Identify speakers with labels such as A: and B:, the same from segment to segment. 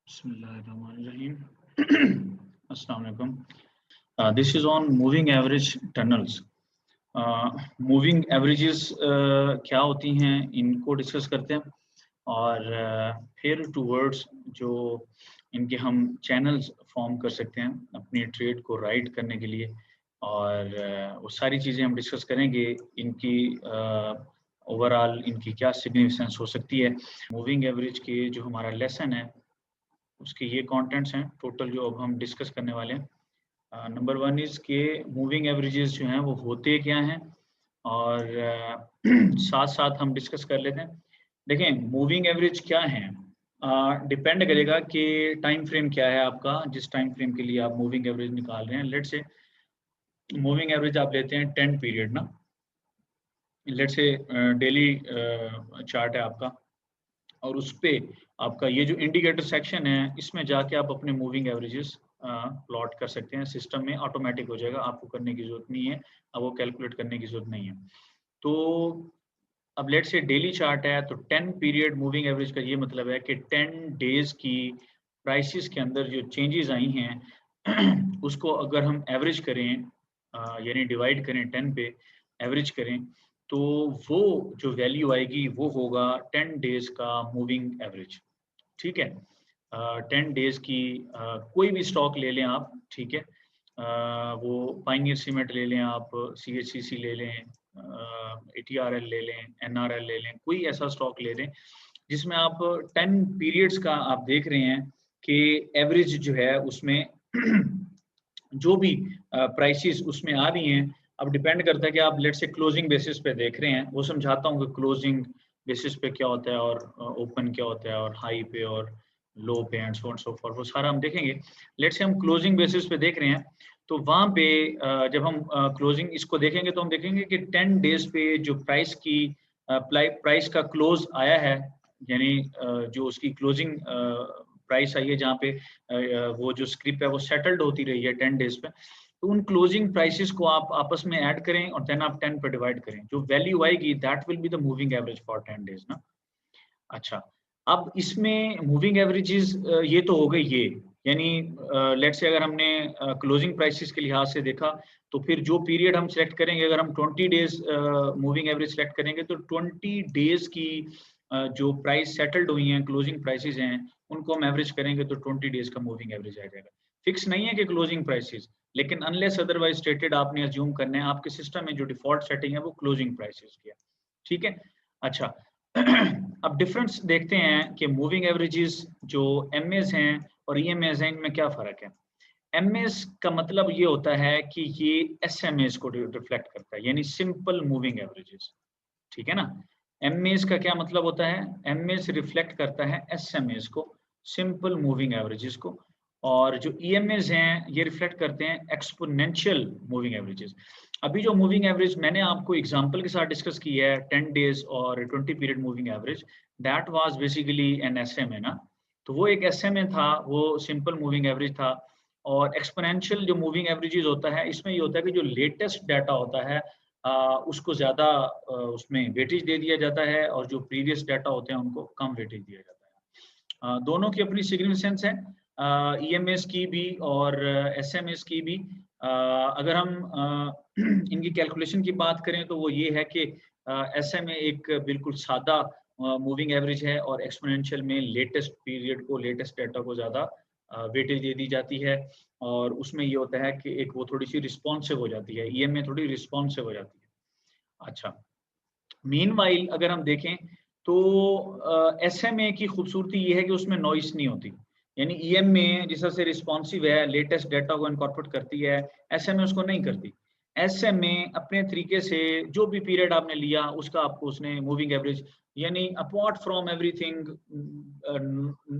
A: Bismillahirrahmanirrahim. Assalamu alaikum. This is on moving average tunnels. Moving averages क्या होती हैं इनको डिस्कस करते हैं और फिर टूवर्ड्स जो इनके हम चैनल्स फॉर्म कर सकते हैं अपनी ट्रेड को राइड करने के लिए और वो सारी चीज़ें हम डिस्कस करेंगे इनकी ओवरऑल इनकी क्या सिग्निफिकेंस हो सकती है। मूविंग एवरेज के जो हमारा लेसन है उसके ये कंटेंट्स हैं टोटल जो अब हम डिस्कस करने वाले हैं। नंबर 1 इज़ के मूविंग एवरेजेस जो हैं वो होते क्या हैं और साथ साथ हम डिस्कस कर लेते हैं। देखें मूविंग एवरेज क्या है, डिपेंड करेगा कि टाइम फ्रेम क्या है आपका, जिस टाइम फ्रेम के लिए आप मूविंग एवरेज निकाल रहे हैं। लेट्स से मूविंग एवरेज आप लेते हैं 10 पीरियड ना, लेट्स से डेली चार्ट है आपका और उस पे आपका ये जो इंडिकेटर सेक्शन है इसमें जाके आप अपने मूविंग एवरेजेस प्लॉट कर सकते हैं। सिस्टम में ऑटोमेटिक हो जाएगा, आपको करने की जरूरत नहीं है, अब वो कैलकुलेट करने की जरूरत नहीं है। तो अब लेट्स से डेली चार्ट है तो 10 पीरियड मूविंग एवरेज का ये मतलब है कि 10 डेज की प्राइसेस के अंदर जो चेंजेस आई हैं उसको अगर हम एवरेज करें यानी डिवाइड करें 10 पे, एवरेज करें तो वो जो वैल्यू आएगी वो होगा 10 डेज का मूविंग एवरेज। ठीक है, 10 डेज की कोई भी स्टॉक ले लें आप, ठीक है, वो पाइनियर सीमेंट ले लें आप, CHCC ले लें, ATRL ले लें, NRL ले लें, कोई ऐसा स्टॉक ले लें जिसमें आप 10 पीरियड्स का आप देख रहे हैं कि एवरेज जो है उसमें जो भी प्राइसेस उसमें आ रही हैं। अब डिपेंड करता है कि आप लेट से क्लोजिंग बेसिस पे देख रहे हैं, वो समझाता हूँ कि क्लोजिंग बेसिस पे क्या होता है और ओपन क्या होता है और हाई पे और लो पे and so on so for, वो सारा हम देखेंगे। लेट से हम क्लोजिंग बेसिस पे देख रहे हैं तो वहाँ पे जब हम क्लोजिंग इसको देखेंगे तो हम देखेंगे कि 10 डेज पे जो प्राइस की प्राइस का क्लोज आया है, यानी जो उसकी क्लोजिंग प्राइस आई है जहाँ पे वो जो स्क्रिप है वो सेटल्ड होती रही है 10 डेज पे, तो उन क्लोजिंग प्राइसेस को आप आपस में ऐड करें और देन आप 10 पे डिवाइड करें, जो वैल्यू आएगी that will be the moving average for 10 days ना। अच्छा, अब इसमें मूविंग एवरेजेस ये तो हो गई ये, यानी लेट्स से अगर हमने क्लोजिंग प्राइसेस के लिहाज से देखा तो फिर जो पीरियड हम सेलेक्ट करेंगे, अगर हम 20 डेज मूविंग एवरेज सेलेक्ट करेंगे तो 20 डेज की जो प्राइस सेटल्ड हुई हैं क्लोजिंग प्राइसेस हैं उनको हम एवरेज करेंगे तो 20 डेज का मूविंग एवरेज आ जाएगा। फिक्स नहीं है कि क्लोजिंग प्राइसेस, लेकिन अनलेस अदरवाइज स्टेटेड आपने अज्यूम करना है, आपके सिस्टम में जो डिफॉल्ट सेटिंग है वो क्लोजिंग प्राइसेस की है। ठीक है, अच्छा अब डिफरेंस देखते हैं कि मूविंग एवरेजेस जो एमएस हैं और ईएमएस हैं इनमें क्या फ़र्क है। एमएस का मतलब ये होता है कि ये एसएमएस को रिफ्लेक्ट करता है, यानी सिंपल मूविंग एवरेजेस। ठीक है ना, एमएस का क्या मतलब होता है, एमएस रिफ्लेक्ट करता है एसएमएस को, सिंपल मूविंग एवरेजेस को, और जो ईएमएस हैं ये रिफ्लेक्ट करते हैं एक्सपोनेंशियल मूविंग एवरेजेस। अभी जो मूविंग एवरेज मैंने आपको एग्जांपल के साथ डिस्कस की है 10 डेज और 20 period moving average, that was basically an SMA ना, तो वो एक एसएमए था, वो सिंपल मूविंग एवरेज था। और एक्सपोनेंशियल जो मूविंग एवरेजेस होता है इसमें ये होता है कि जो लेटेस्ट डाटा होता है उसको ज़्यादा उसमें वेटेज दे दिया जाता है और जो प्रीवियस डाटा होते हैं उनको कम वेटेज दिया जाता है। दोनों की अपनी सिग्निफिकेंस है, ईएमएस की भी और एसएमएस की भी। अगर हम इनकी कैलकुलेशन की बात करें तो वो ये है कि एसएमए एक बिल्कुल सादा मूविंग एवरेज है और एक्सपोनेंशियल में लेटेस्ट पीरियड को, लेटेस्ट डाटा को ज़्यादा वेटेज दे दी जाती है और उसमें ये होता है कि एक वो थोड़ी सी रिस्पॉन्सिव हो जाती है, ईएमए थोड़ी रिस्पॉन्सिव हो जाती है। अच्छा, मीनवाइल अगर हम देखें तो एसएमए की खूबसूरती ये है कि उसमें नॉइस नहीं होती, यानी ईएमए जिस तरह से रिस्पॉन्सिव है, लेटेस्ट डाटा को इनकॉर्पोरेट करती है, एसएमए उसको नहीं करती। एसएमए अपने तरीके से जो भी पीरियड आपने लिया उसका आपको उसने मूविंग एवरेज, यानी अपार्ट फ्रॉम एवरीथिंग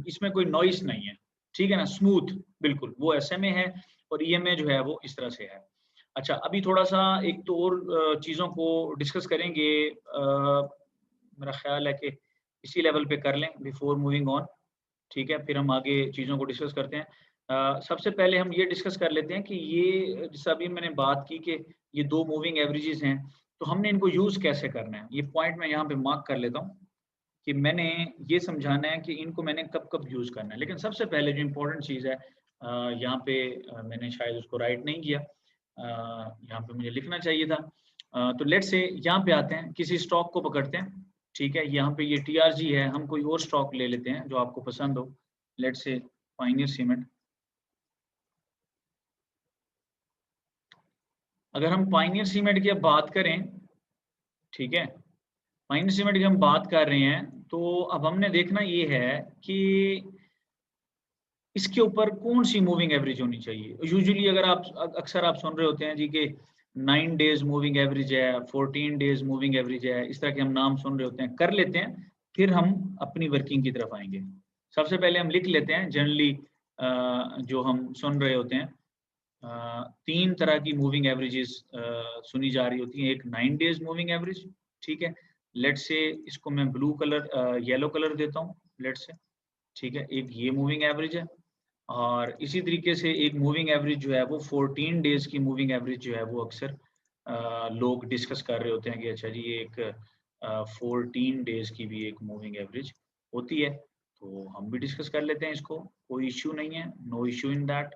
A: इसमें कोई नॉइस नहीं है, ठीक है ना, स्मूथ बिल्कुल वो एसएमए है और ईएमए जो है वो इस तरह से है। अच्छा, अभी थोड़ा-सा एक तो और चीज़ों को डिस्कस करेंगे, मेरा ख़्याल है कि इसी लेवल पे कर लें बिफोर मूविंग ऑन, ठीक है? फिर हम आगे चीज़ों को डिस्कस करते हैं। सबसे पहले हम ये डिस्कस कर लेते हैं कि ये जैसा अभी मैंने बात की कि ये 2 मूविंग एवरेजेस हैं, तो हमने इनको यूज़ कैसे करना है? ये पॉइंट मैं यहाँ पे मार्क कर लेता हूँ कि मैंने ये समझाना है कि इनको मैंने कब कब यूज़ करना है। लेकिन सबसे पहले जो इम्पोर्टेंट चीज़ है, यहाँ पे मैंने शायद उसको राइट नहीं किया, यहाँ पे मुझे लिखना चाहिए था। तो लेट्स से यहाँ पे आते हैं, किसी स्टॉक को पकड़ते हैं, ठीक है। यहाँ पे ये TRG है, हम कोई और स्टॉक ले लेते हैं जो आपको पसंद हो, लेट्स से पायनियर सीमेंट। अगर हम पायनियर सीमेंट की अब बात करें, ठीक है, पायनियर सीमेंट की हम बात कर रहे हैं, तो अब हमने देखना ये है कि इसके ऊपर कौन सी मूविंग एवरेज होनी चाहिए। यूजुअली अगर आप अक्सर आप सुन रहे होते हैं जी कि 9 डेज मूविंग एवरेज है, 14 डेज मूविंग एवरेज है, इस तरह के हम नाम सुन रहे होते हैं, कर लेते हैं, फिर हम अपनी वर्किंग की तरफ आएंगे। सबसे पहले हम लिख लेते हैं जनरली जो हम सुन रहे होते हैं, 3 तरह की मूविंग एवरेजेस सुनी जा रही होती हैं। एक 9 डेज मूविंग एवरेज, ठीक है, लेट्स से इसको मैं ब्लू कलर येलो कलर देता हूँ, लेट्स से, ठीक है, एक ये मूविंग एवरेज है। और इसी तरीके से एक मूविंग एवरेज जो है वो 14 डेज की मूविंग एवरेज जो है वो अक्सर लोग डिस्कस कर रहे होते हैं कि अच्छा जी ये एक 14 डेज की भी एक मूविंग एवरेज होती है, तो हम भी डिस्कस कर लेते हैं इसको, कोई इश्यू नहीं है, नो इश्यू इन दैट,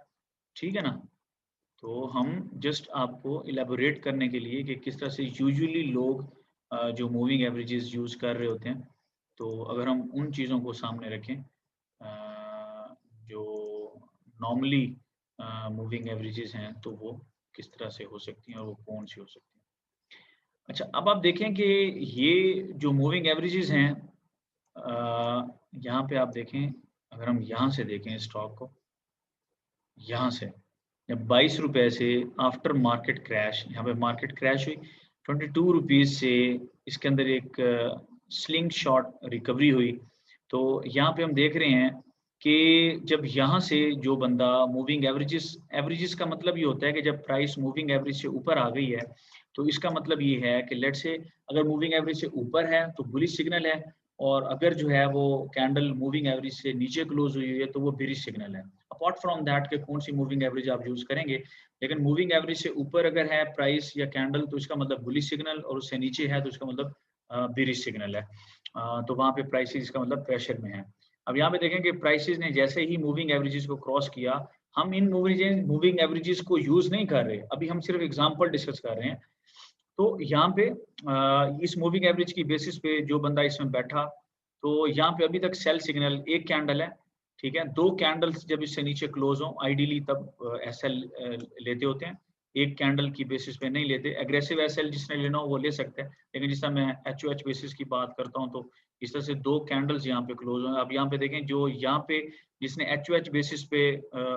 A: ठीक है ना। तो हम जस्ट आपको इलेबोरेट करने के लिए कि किस तरह से यूजुअली लोग जो मूविंग एवरेजेस यूज़ कर रहे होते हैं, तो अगर हम उन चीज़ों को सामने रखें जो नॉर्मली मूविंग एवरेजेस हैं, तो वो किस तरह से हो सकती हैं और वो कौन सी हो सकती हैं। अच्छा, अब आप देखें कि ये जो मूविंग एवरेजेस हैं, यहाँ पे आप देखें, अगर हम यहाँ से देखें स्टॉक को, यहाँ से जब 22 रुपए से आफ्टर मार्केट क्रैश, यहाँ पे मार्केट क्रैश हुई 22 रुपीज़ से, इसके अंदर एक स्लिंग शॉट रिकवरी हुई। तो यहाँ पे हम देख रहे हैं कि जब यहाँ से जो बंदा मूविंग एवरेजेस एवरेजेस का मतलब ये होता है कि जब प्राइस मूविंग एवरेज से ऊपर आ गई है, तो इसका मतलब ये है कि लेट्स से अगर मूविंग एवरेज से ऊपर है तो बुलिश सिग्नल है, और अगर जो है वो कैंडल मूविंग एवरेज से नीचे क्लोज हुई है तो वो बेरिश सिग्नल है। अपार्ट फ्रॉम दैट के कौन सी मूविंग एवरेज आप यूज करेंगे, लेकिन मूविंग एवरेज से ऊपर अगर है प्राइस या कैंडल तो इसका मतलब बुलिश सिग्नल, और उससे नीचे है तो इसका मतलब बेरिश सिग्नल है। तो वहाँ पे प्राइसेस का मतलब प्रेशर में है। अब यहाँ पे देखें कि प्राइसेस ने जैसे ही मूविंग एवरेजेस को क्रॉस किया, हम इन मूविंग एवरेजेस को यूज नहीं कर रहे, अभी हम सिर्फ एग्जांपल डिस्कस कर रहे हैं। तो यहाँ पे इस मूविंग एवरेज की बेसिस पे जो बंदा इसमें बैठा, तो यहाँ पे अभी तक सेल सिग्नल एक कैंडल है, ठीक है। 2 कैंडल्स जब इससे नीचे क्लोज हो आइडियली तब एसएल लेते होते हैं, एक कैंडल की बेसिस पे नहीं लेते। एग्रेसिव एसएल जिसने लेना हो वो ले सकता है, लेकिन जिस तरह मैं एचओएच बेसिस की बात करता हूँ तो इस तरह से 2 कैंडल्स यहाँ पे क्लोज हो। अब यहाँ पे देखें जो यहाँ पे जिसने एचओएच बेसिस पे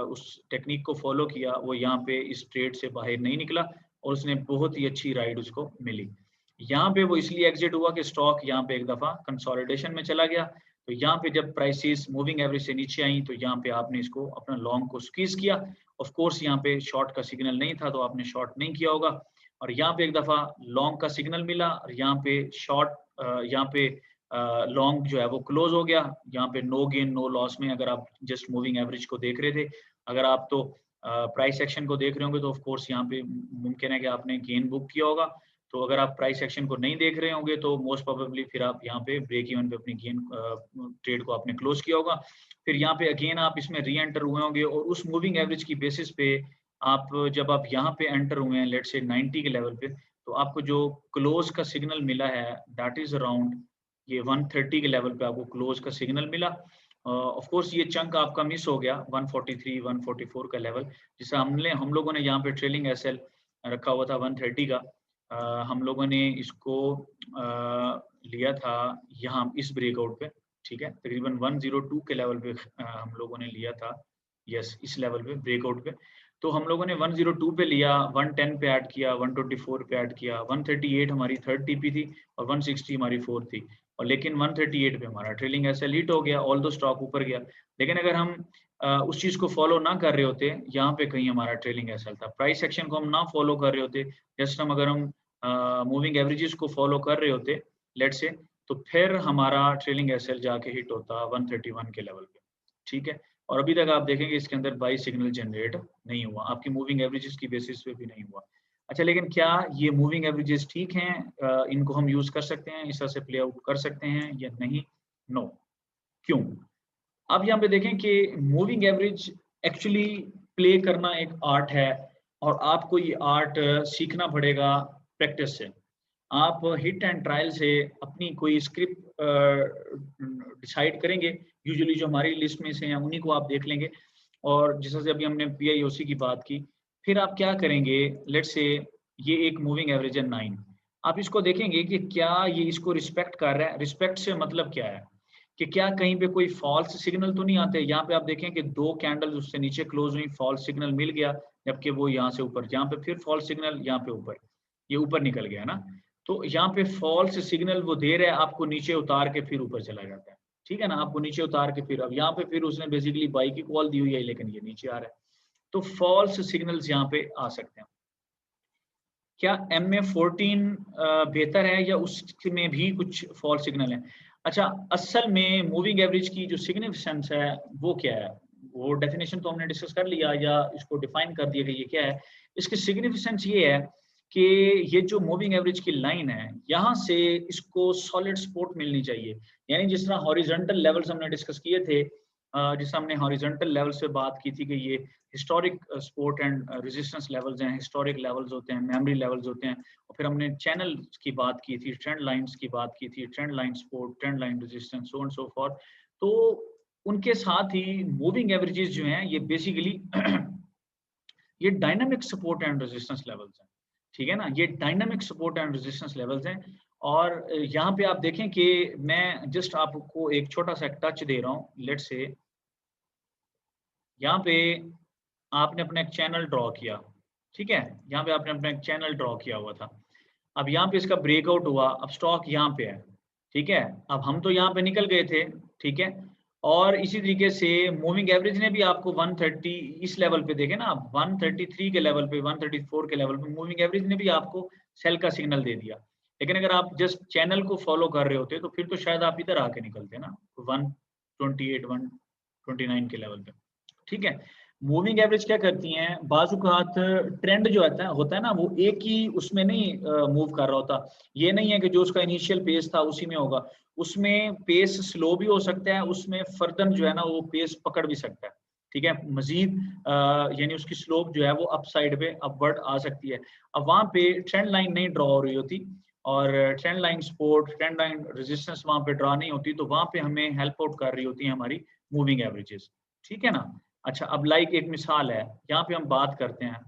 A: उस टेक्निक को फॉलो किया, वो यहाँ पे इस ट्रेड से बाहर नहीं निकला और उसने बहुत ही अच्छी राइड उसको मिली। यहाँ पे वो इसलिए एग्जिट हुआ कि स्टॉक यहाँ पे एक दफा कंसोलिडेशन में चला गया। तो यहाँ पे जब प्राइसेस मूविंग एवरेज से नीचे आई तो यहाँ पे आपने इसको अपना लॉन्ग को स्क्वीज किया। ऑफ कोर्स यहाँ पे शॉर्ट का सिग्नल नहीं था तो आपने शॉर्ट नहीं किया होगा, और यहाँ पे एक दफा लॉन्ग का सिग्नल मिला और यहाँ पे शॉर्ट यहाँ पे लॉन्ग जो है वो क्लोज हो गया। यहाँ पे नो गेन नो लॉस में अगर आप जस्ट मूविंग एवरेज को देख रहे थे, अगर आप तो प्राइस एक्शन को देख रहे होंगे तो ऑफ कोर्स यहाँ पे मुमकिन है कि आपने गेन बुक किया होगा। तो अगर आप प्राइस एक्शन को नहीं देख रहे होंगे तो मोस्ट प्रोबेबली फिर आप यहाँ पे ब्रेक इवन पे अपनी गेन ट्रेड को आपने क्लोज किया होगा। फिर यहाँ पे अगेन आप इसमें री एंटर हुए होंगे और उस मूविंग एवरेज की बेसिस पे आप जब आप यहाँ पे एंटर हुए हैं लेट्स से 90 के लेवल पे, तो आपको जो क्लोज का सिग्नल मिला है दैट इज अराउंड ये 130 के लेवल पे आपको क्लोज का सिग्नल मिला। ऑफ कोर्स ये चंक आपका मिस हो गया 143 144 का लेवल, जिसे हम लोगों ने यहाँ पे ट्रेलिंग एसएल रखा हुआ था 130 का। हम लोगों ने इसको लिया था यहाँ इस ब्रेकआउट पे, ठीक है, तकरीबन 102 के लेवल पे हम लोगों ने लिया था, यस इस लेवल पे ब्रेकआउट पे। तो हम लोगों ने 102 पे लिया, 110 पे ऐड किया, 124 पे ऐड किया, 138 हमारी थर्ड टीपी थी और 160 हमारी फोर्थ थी, और लेकिन 138 पे हमारा ट्रेलिंग एसएल हिट हो गया, ऑल दो स्टॉक ऊपर गया। लेकिन अगर हम उस चीज को फॉलो ना कर रहे होते, यहाँ पे कहीं हमारा ट्रेलिंग एसएल था, प्राइस एक्शन को हम ना फॉलो कर रहे होते, जस्ट हम अगर हम मूविंग एवरेजेस को फॉलो कर रहे होते लेट से, तो फिर हमारा ट्रेलिंग एसएल जाके हिट होता 131 के लेवल पे, ठीक है। और अभी तक आप देखेंगे इसके अंदर बाई सिग्नल जनरेट नहीं हुआ, आपकी मूविंग एवरेजेस की बेसिस पे भी नहीं हुआ। अच्छा, लेकिन क्या ये मूविंग एवरेजेस ठीक हैं, इनको हम यूज कर सकते हैं, इस तरह से प्ले आउट कर सकते हैं या नहीं, नो। क्यों? अब यहाँ पे देखें कि मूविंग एवरेज एक्चुअली प्ले करना एक आर्ट है और आपको ये आर्ट सीखना पड़ेगा प्रैक्टिस से। आप हिट एंड ट्रायल से अपनी कोई स्क्रिप्ट डिसाइड करेंगे, यूजुअली जो हमारी लिस्ट में से हैं उन्हीं को आप देख लेंगे। और जिस तरह से अभी हमने PIOC की बात की, फिर आप क्या करेंगे, लेट्स से ये एक मूविंग एवरेज है 9, आप इसको देखेंगे कि क्या ये इसको रिस्पेक्ट कर रहा है। रिस्पेक्ट से मतलब क्या है कि क्या कहीं पे कोई फॉल्स सिग्नल तो नहीं आते। यहाँ पे आप देखें कि 2 कैंडल्स उससे नीचे क्लोज हुई, फॉल्स सिग्नल मिल गया, जबकि वो यहाँ से ऊपर, यहाँ पे फिर फॉल्स सिग्नल, यहाँ पे ऊपर, ये ऊपर निकल गया ना। तो यहाँ पे फॉल्स सिग्नल वो दे रहा है, आपको नीचे उतार के फिर ऊपर चला जाता है, ठीक है ना। आपको नीचे उतार के फिर, अब यहाँ पे फिर उसने बेसिकली बाई की कॉल दी हुई है, लेकिन ये नीचे आ रहा है। तो फॉल्स सिग्नल्स यहाँ पे आ सकते हैं। क्या MA14 बेहतर है या उसमें भी कुछ फॉल्स सिग्नल है? अच्छा, असल में मूविंग एवरेज की जो सिग्निफिकेंस है वो क्या है, वो डेफिनेशन तो हमने डिस्कस कर लिया या इसको डिफाइन कर दिया कि ये क्या है। इसकी सिग्निफिकेंस ये है कि ये जो मूविंग एवरेज की लाइन है, यहाँ से इसको सॉलिड सपोर्ट मिलनी चाहिए। यानी जिस तरह हॉरिजॉन्टल लेवल्स हमने डिस्कस किए थे, जिस हमने हॉरिजॉन्टल लेवल से बात की थी कि ये historic support and resistance levels हैं, हिस्टोरिक लेवल्स होते हैं, मेमोरी लेवल्स होते हैं। और फिर हमने चैनल की बात की थी, ट्रेंड लाइंस की बात की थी, trend line support, trend line resistance, so and so for. तो उनके साथ ही मूविंग एवरेजेस जो हैं ये बेसिकली ये dynamic support and resistance levels हैं, ठीक है ना। ये dynamic support and resistance levels हैं। और यहाँ पे आप देखें कि मैं जस्ट आपको एक छोटा सा टच दे रहा हूँ। लेट्स से यहाँ पे आपने अपना एक चैनल ड्रॉ किया, ठीक है, यहाँ पे आपने अपना एक चैनल ड्रॉ किया हुआ था। अब यहाँ पे इसका ब्रेकआउट हुआ, अब स्टॉक यहाँ पे है, ठीक है। अब हम तो यहाँ पे निकल गए थे, ठीक है। और इसी तरीके से मूविंग एवरेज ने भी आपको 130 इस लेवल पे देखे ना, आप 133 के लेवल पे, 134 के लेवल पे मूविंग एवरेज ने भी आपको सेल का सिग्नल दे दिया। लेकिन अगर आप जस्ट चैनल को फॉलो कर रहे होते तो फिर तो शायद आप इधर आके निकलते ना 128 129 के लेवल पे, ठीक है। मूविंग एवरेज क्या करती हैं, बाजू का हाथ ट्रेंड जो होता है ना, वो एक ही उसमें नहीं मूव कर रहा होता। ये नहीं है कि जो उसका इनिशियल पेस था उसी में होगा, उसमें पेस स्लो भी हो सकता है, उसमें फर्दर जो है ना वो पेस पकड़ भी सकता है, ठीक है। मजीद यानी उसकी स्लोप जो है वो अप साइड पे अपवर्ड आ सकती है। अब वहां पे ट्रेंड लाइन नहीं ड्रॉ हो रही होती और trend line support, trend line resistance वहां पे ड्रॉ नहीं होती, तो वहां पे हमें हेल्प आउट कर रही होती है हमारी मूविंग एवरेजेस, ठीक है ना। अच्छा, अब लाइक एक मिसाल है, यहाँ पे हम बात करते हैं,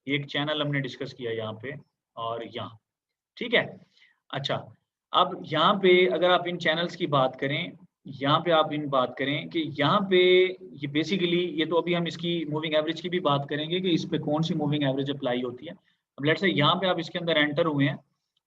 A: एक चैनल हमने डिस्कस किया यहाँ पे और यहाँ, ठीक है। अच्छा, अब यहाँ पे अगर आप इन चैनल्स की बात करें, यहाँ पे आप इन बात करें कि यहाँ पे ये बेसिकली, ये तो अभी हम इसकी मूविंग एवरेज की भी बात करेंगे कि इस पे कौन सी मूविंग एवरेज अप्लाई होती है। अब लेट्स से यहाँ पे आप इसके अंदर एंटर हुए हैं,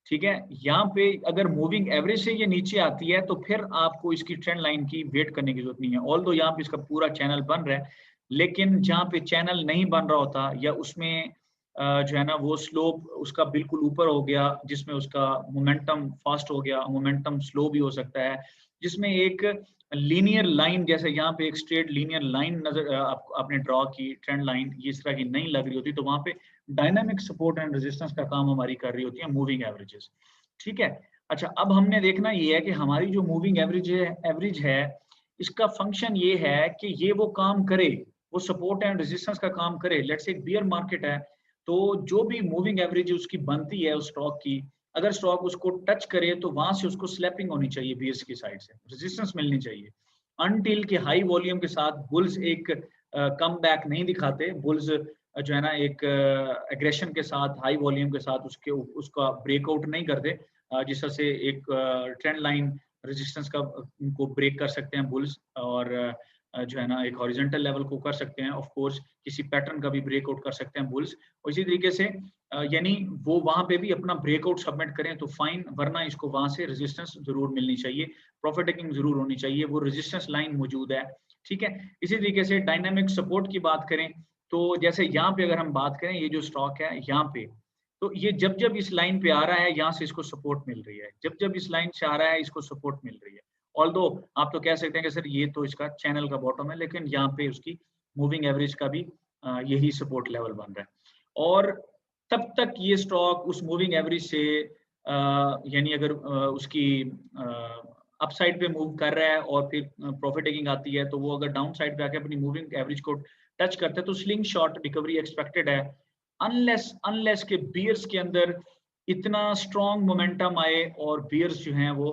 A: ठीक है। यहाँ पे अगर मूविंग एवरेज से ये नीचे आती है तो फिर आपको इसकी ट्रेंड लाइन की वेट करने की जरूरत नहीं है। ऑल दो यहाँ पे इसका पूरा चैनल बन रहा है, लेकिन जहाँ पे चैनल नहीं बन रहा होता या उसमें जो है ना वो स्लोप उसका बिल्कुल ऊपर हो गया, जिसमें उसका मोमेंटम फास्ट हो गया, मोमेंटम स्लो भी हो सकता है, जिसमें एक लीनियर लाइन, जैसे यहाँ पे एक स्ट्रेट लीनियर लाइन नजर आपने ड्रॉ की, ट्रेंड लाइन ये इस तरह की नहीं लग रही होती, तो वहां पे डायनामिक सपोर्ट एंड रेजिस्टेंस का काम हमारी कर रही होती है मूविंग एवरेजेस, ठीक है। अच्छा, अब हमने देखना ये है कि हमारी जो मूविंग एवरेज है इसका फंक्शन ये है कि ये वो काम करे, वो सपोर्ट एंड रेजिस्टेंस का काम करे। लेट्स से एक बियर मार्केट है, तो जो भी मूविंग एवरेज उसकी बनती है उस स्टॉक की, अगर स्टॉक उसको टच करे तो वहां से उसको स्लैपिंग होनी चाहिए, बीयर्स की साइड से रेजिस्टेंस मिलनी चाहिए। अनटिल के हाई वॉल्यूम के साथ बुल्स एक कम बैक नहीं दिखाते, बुल्स जो है ना एक एग्रेशन के साथ, हाई वॉल्यूम के साथ उसका ब्रेकआउट नहीं करते, जिस तरह से एक ट्रेंड लाइन रेजिस्टेंस का को ब्रेक कर सकते हैं बुल्स, और जो है ना एक हॉरिजॉन्टल लेवल को कर सकते हैं, ऑफ कोर्स किसी पैटर्न का भी ब्रेकआउट कर सकते हैं बुल्स। और इसी तरीके से यानी वो वहां पे भी अपना ब्रेकआउट सबमिट करें तो फाइन, वरना इसको वहां से रेजिस्टेंस जरूर मिलनी चाहिए, प्रॉफिट टेकिंग जरूर होनी चाहिए, वो रेजिस्टेंस लाइन मौजूद है, ठीक है। इसी तरीके से डायनामिक सपोर्ट की बात करें तो जैसे यहाँ पे अगर हम बात करें, ये जो स्टॉक है यहाँ पे, तो ये जब जब इस लाइन पे आ रहा है यहाँ से इसको सपोर्ट मिल रही है, जब जब इस लाइन से आ रहा है इसको सपोर्ट मिल रही है। ऑल्दो आप तो कह सकते हैं कि सर ये तो इसका चैनल का बॉटम है, लेकिन यहाँ पे उसकी मूविंग एवरेज का भी यही सपोर्ट लेवल बन रहा है। और तब तक ये स्टॉक उस मूविंग एवरेज से यानी अगर उसकी अपसाइड पे मूव कर रहा है और फिर प्रॉफिट टेकिंग आती है, तो वो अगर डाउन साइड पे आके अपनी मूविंग एवरेज को टच करते हैं तो स्लिंग शॉट रिकवरी एक्सपेक्टेड है, अनलेस के बियर्स के अंदर इतना स्ट्रॉन्ग मोमेंटम आए और बियर्स जो हैं वो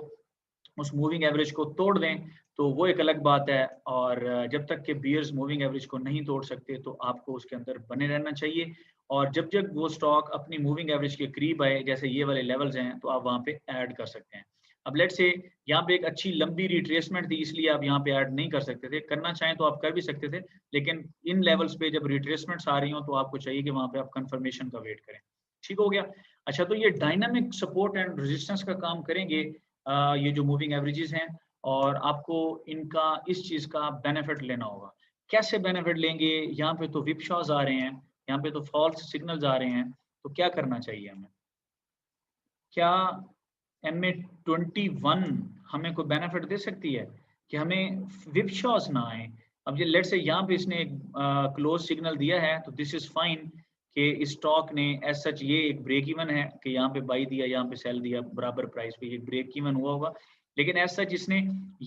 A: उस मूविंग एवरेज को तोड़ दें, तो वो एक अलग बात है। और जब तक के बियर्स मूविंग एवरेज को नहीं तोड़ सकते तो आपको उसके अंदर बने रहना चाहिए। और जब जब वो स्टॉक अपनी मूविंग एवरेज के करीब आए, जैसे ये वाले लेवल्स हैं, तो आप वहाँ पे ऐड कर सकते हैं। अब लेट्स से यहाँ पे एक अच्छी लंबी रिट्रेसमेंट थी, इसलिए आप यहाँ पे ऐड नहीं कर सकते थे। करना चाहें तो आप कर भी सकते थे, लेकिन इन लेवल्स पे जब रिट्रेसमेंट्स आ रही हो तो आपको चाहिए कि वहाँ पे आप कंफर्मेशन का वेट करें। ठीक हो गया। अच्छा, तो ये डायनामिक सपोर्ट एंड रेजिस्टेंस का काम करेंगे ये जो मूविंग एवरेजेस हैं, और आपको इनका इस चीज का बेनिफिट लेना होगा। कैसे बेनिफिट लेंगे? यहाँ पे तो विपशॉज आ रहे हैं, यहाँ पे तो फॉल्स सिग्नल्स आ रहे हैं, तो क्या करना चाहिए हमें? क्या MA21 हमें कोई बेनिफिट दे सकती है कि हमें विपशॉज ना आए? अब ये लेट्स से यहाँ पे इसने एक क्लोज सिग्नल दिया है, तो दिस इज फाइन कि इस स्टॉक ने एज सच ये एक ब्रेक इवन है कि यहाँ पे बाई दिया, यहाँ पे सेल दिया, बराबर प्राइस पे ये ब्रेक इवन हुआ होगा। लेकिन एज सच इसने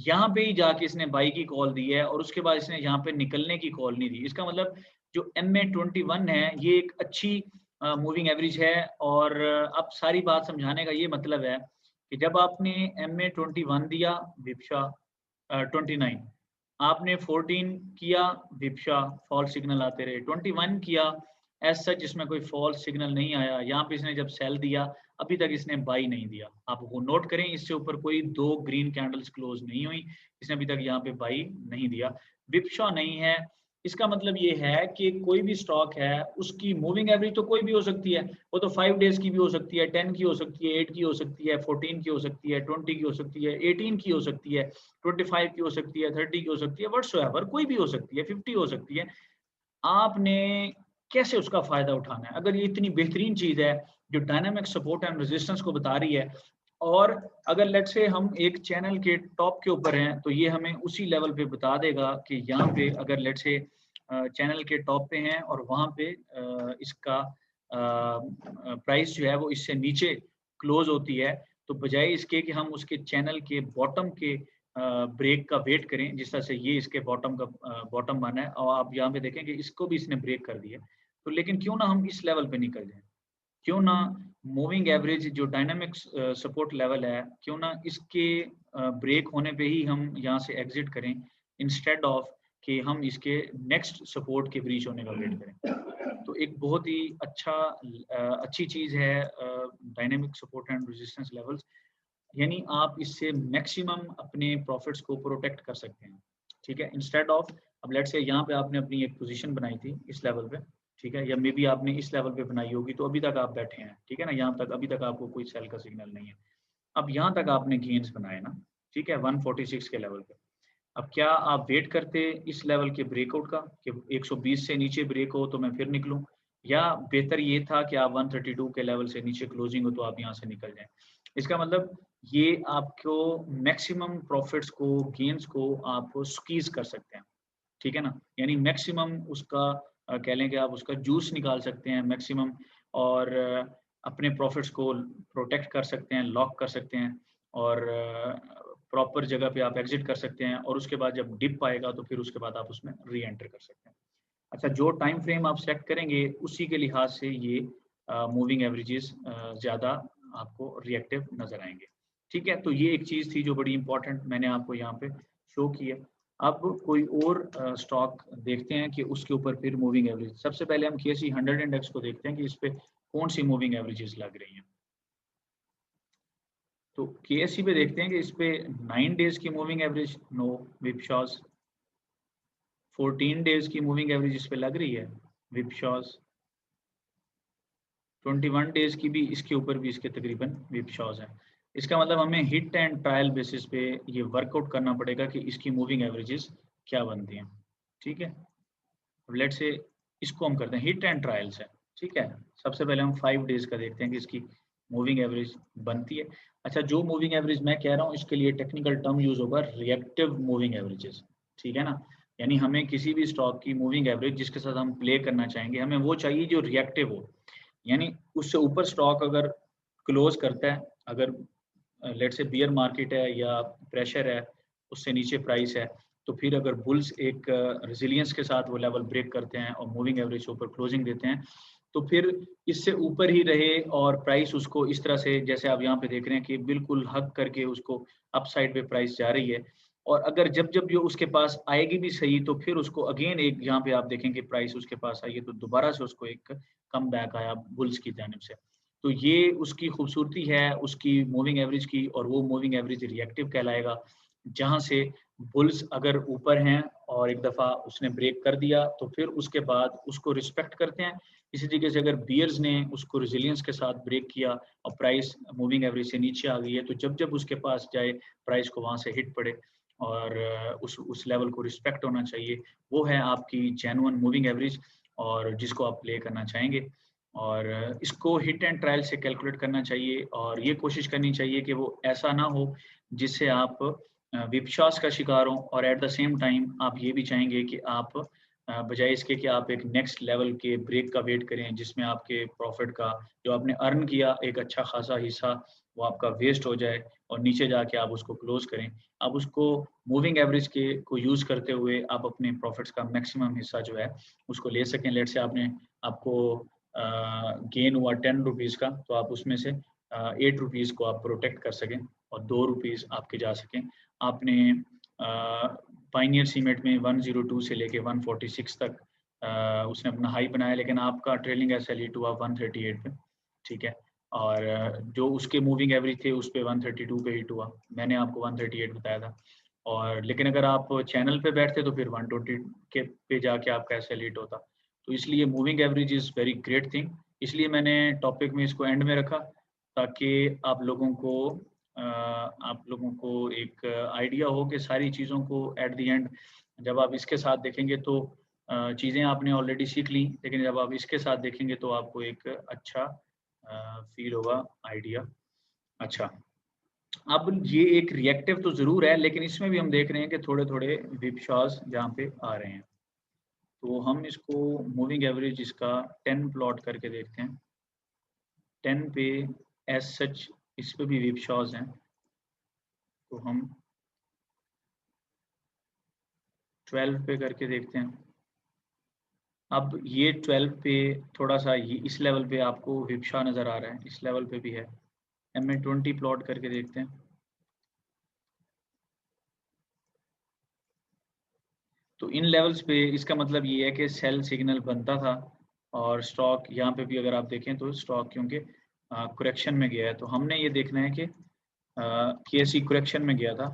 A: यहाँ पे ही जाके इसने बाई की कॉल दी है और उसके बाद इसने यहाँ पे निकलने की कॉल नहीं दी। इसका मतलब जो MA21 है ये एक अच्छी मूविंग एवरेज है। और अब सारी बात समझाने का ये मतलब है कि जब आपने MA21 दिया, विपशा 29, आपने 14 किया, विपशा फॉल्स सिग्नल आते रहे, 21 किया, एज सच इसमें कोई फॉल्स सिग्नल नहीं आया। यहाँ पे इसने जब सेल दिया, अभी तक इसने बाई नहीं दिया। आप वो नोट करें, इससे ऊपर कोई 2 ग्रीन कैंडल्स क्लोज नहीं हुई, इसने अभी तक यहाँ पे बाई नहीं दिया, विपशा नहीं है। इसका मतलब ये है कि कोई भी स्टॉक है उसकी मूविंग एवरेज तो कोई भी हो सकती है, वो तो 5 डेज की भी हो सकती है, 10 की हो सकती है, 8 की हो सकती है, 14 की हो सकती है, 20 की हो सकती है, 18 की हो सकती है, 25 की हो सकती है, 30 की हो सकती है, व्हाटसोएवर कोई भी हो सकती है, 50 हो सकती है। आपने कैसे उसका फायदा उठाना है? अगर ये इतनी बेहतरीन चीज है जो डायनामिक सपोर्ट एंड रेजिस्टेंस को बता रही है, और अगर लेट्स से हम एक चैनल के टॉप के ऊपर हैं, तो ये हमें उसी लेवल पे बता देगा कि यहाँ पे अगर लेट्स से चैनल के टॉप पे हैं और वहाँ पे इसका प्राइस जो है वो इससे नीचे क्लोज होती है, तो बजाय इसके कि हम उसके चैनल के बॉटम के ब्रेक का वेट करें, जिस तरह से ये इसके बॉटम का बॉटम बना है, और आप यहाँ पे देखें कि इसको भी इसने ब्रेक कर दिया, तो लेकिन क्यों ना हम इस लेवल पे निकल जाएं? क्यों ना मूविंग एवरेज जो डायनामिक सपोर्ट लेवल है, क्यों ना इसके ब्रेक होने पे ही हम यहाँ से एग्जिट करें, इंस्टेड ऑफ कि हम इसके नेक्स्ट सपोर्ट के ब्रीच होने का वेट करें। तो एक बहुत ही अच्छी चीज है dynamic support and resistance levels, यानी आप इससे मैक्सिमम अपने प्रॉफिट्स को प्रोटेक्ट कर सकते हैं। ठीक है, इंस्टेड ऑफ, अब लेट्स से यहाँ पे आपने अपनी एक पोजीशन बनाई थी इस लेवल पे, ठीक है, या मे बी आपने इस लेवल पे बनाई होगी, तो अभी तक आप बैठे हैं, ठीक है ना, यहाँ तक अभी तक आपको कोई सेल का सिग्नल नहीं है। अब यहाँ तक आपने गेन्स बनाए ना, ठीक है, 146 के लेवल पे। अब क्या आप वेट करते इस लेवल के ब्रेकआउट का कि 120 से नीचे ब्रेक हो तो मैं फिर निकलूं, या बेहतर ये था कि आप 132 के लेवल से नीचे क्लोजिंग हो तो आप यहाँ से निकल जाएं? इसका मतलब ये आपको मैक्सिमम प्रॉफिट्स को, गेन्स को आप स्क्वीज कर सकते हैं, ठीक है ना, यानी मैक्सिमम उसका कह लें कि आप उसका जूस निकाल सकते हैं मैक्सिमम, और अपने प्रॉफिट्स को प्रोटेक्ट कर सकते हैं, लॉक कर सकते हैं, और प्रॉपर जगह पे आप एग्जिट कर सकते हैं, और उसके बाद जब डिप आएगा तो फिर उसके बाद आप उसमें री एंटर कर सकते हैं। अच्छा, जो टाइम फ्रेम आप सेलेक्ट करेंगे उसी के लिहाज से ये मूविंग एवरेजेस ज़्यादा आपको रिएक्टिव नजर आएंगे। ठीक है, तो ये एक चीज़ थी जो बड़ी इंपॉर्टेंट मैंने आपको यहाँ पे शो की है। अब कोई और स्टॉक देखते हैं कि उसके ऊपर फिर मूविंग एवरेज, सबसे पहले हम KSE 100 इंडेक्स को देखते हैं कि इस पे कौन सी मूविंग एवरेजेस लग रही हैं। तो KSE पे देखते हैं कि इस पे 9 डेज की मूविंग एवरेज नो विपशॉज, 14 डेज की मूविंग एवरेज इस पे लग रही है विपशॉज, 21 डेज की भी इसके ऊपर भी इसके तकरीबन विपशॉज है। इसका मतलब हमें हिट एंड ट्रायल बेसिस पे ये वर्कआउट करना पड़ेगा कि इसकी मूविंग एवरेजेस क्या बनती हैं। ठीक है, अब लेट्स से इसको हम करते हैं हिट एंड ट्रायल्स है। ठीक है, सबसे पहले हम 5 डेज का देखते हैं कि इसकी मूविंग एवरेज बनती है। अच्छा, जो मूविंग एवरेज मैं कह रहा हूँ इसके लिए टेक्निकल टर्म यूज होगा रिएक्टिव मूविंग एवरेजेस, ठीक है ना, यानी हमें किसी भी स्टॉक की मूविंग एवरेज जिसके साथ हम प्ले करना चाहेंगे, हमें वो चाहिए जो रिएक्टिव हो, यानी उससे ऊपर स्टॉक अगर क्लोज करता है, अगर लेट्स से बियर मार्केट है या प्रेशर है, उससे नीचे प्राइस है, तो फिर अगर बुल्स एक रेजिलियंस के साथ वो लेवल ब्रेक करते हैं और मूविंग एवरेज ऊपर क्लोजिंग देते हैं, तो फिर इससे ऊपर ही रहे और प्राइस उसको इस तरह से, जैसे आप यहाँ पे देख रहे हैं कि बिल्कुल हग करके उसको अप साइड पे प्राइस जा रही है, और अगर जब जब ये उसके पास आएगी भी सही, तो फिर उसको अगेन एक यहाँ पे आप देखेंगे प्राइस उसके पास आई है, तो दोबारा से उसको एक कम बैक आया बुल्स की जानिब से। तो ये उसकी खूबसूरती है उसकी मूविंग एवरेज की, और वो मूविंग एवरेज रिएक्टिव कहलाएगा, जहाँ से बुल्स अगर ऊपर हैं और एक दफ़ा उसने ब्रेक कर दिया, तो फिर उसके बाद उसको रिस्पेक्ट करते हैं। इसी तरीके से अगर बियर्स ने उसको रेजिलियंस के साथ ब्रेक किया और प्राइस मूविंग एवरेज से नीचे आ गई है, तो जब जब उसके पास जाए प्राइस को वहाँ से हिट पड़े और उस लेवल को रिस्पेक्ट होना चाहिए, वो है आपकी जेन्युइन मूविंग एवरेज, और जिसको आप प्ले करना चाहेंगे। और इसको हिट एंड ट्रायल से कैलकुलेट करना चाहिए, और ये कोशिश करनी चाहिए कि वो ऐसा ना हो जिससे आप विपश्वास का शिकार हों, और एट द सेम टाइम आप ये भी चाहेंगे कि आप बजाय इसके कि आप एक नेक्स्ट लेवल के ब्रेक का वेट करें, जिसमें आपके प्रॉफिट का जो आपने अर्न किया एक अच्छा खासा हिस्सा वो आपका वेस्ट हो जाए और नीचे जाके आप उसको क्लोज करें। आप उसको मूविंग एवरेज के को यूज़ करते हुए आप अपने प्रॉफिट्स का मैक्सिमम हिस्सा जो है उसको ले सकें। लेट्स से आपको गेन हुआ 10 रुपीज़ का, तो आप उसमें से 8 रुपीज़ को आप प्रोटेक्ट कर सकें और 2 रुपीज़ आपके जा सकें। आपने पायनियर सीमेंट में 102 से लेके 146 तक उसने अपना हाई बनाया, लेकिन आपका ट्रेलिंग एसएल हिट हुआ 138 पे, ठीक है। और जो उसके मूविंग एवरेज थे उस पे 132 पे हिट हुआ, मैंने आपको 138 बताया था। और लेकिन अगर आप चैनल पे बैठते तो फिर 120 के पे जाके आपका एसएल हिट होता। तो इसलिए moving average is very great thing, इसलिए मैंने टॉपिक में इसको एंड में रखा, ताकि आप लोगों को एक आइडिया हो कि सारी चीज़ों को एट द एंड जब आप इसके साथ देखेंगे तो चीज़ें आपने ऑलरेडी सीख ली, लेकिन जब आप इसके साथ देखेंगे तो आपको एक अच्छा फील होगा आइडिया। अच्छा, अब ये एक रिएक्टिव तो ज़रूर है, लेकिन इसमें भी हम देख रहे हैं कि थोड़े-थोड़े विपश्वास यहाँ पे आ रहे हैं। तो हम इसको मूविंग एवरेज इसका 10 प्लॉट करके देखते हैं। 10 पे एज़ सच इस पे भी विपश्वास हैं, तो हम 12 पे करके देखते हैं। अब ये 12 पे थोड़ा-सा ये इस लेवल पे आपको विपशा नज़र आ रहा है, इस लेवल पे भी है। MA20 प्लॉट करके देखते हैं। तो इन लेवल्स पे इसका मतलब ये है कि सेल सिग्नल बनता था, और स्टॉक यहाँ पे भी अगर आप देखें तो स्टॉक क्योंकि करेक्शन में गया है, तो हमने ये देखना है कि KSE करेक्शन में गया था।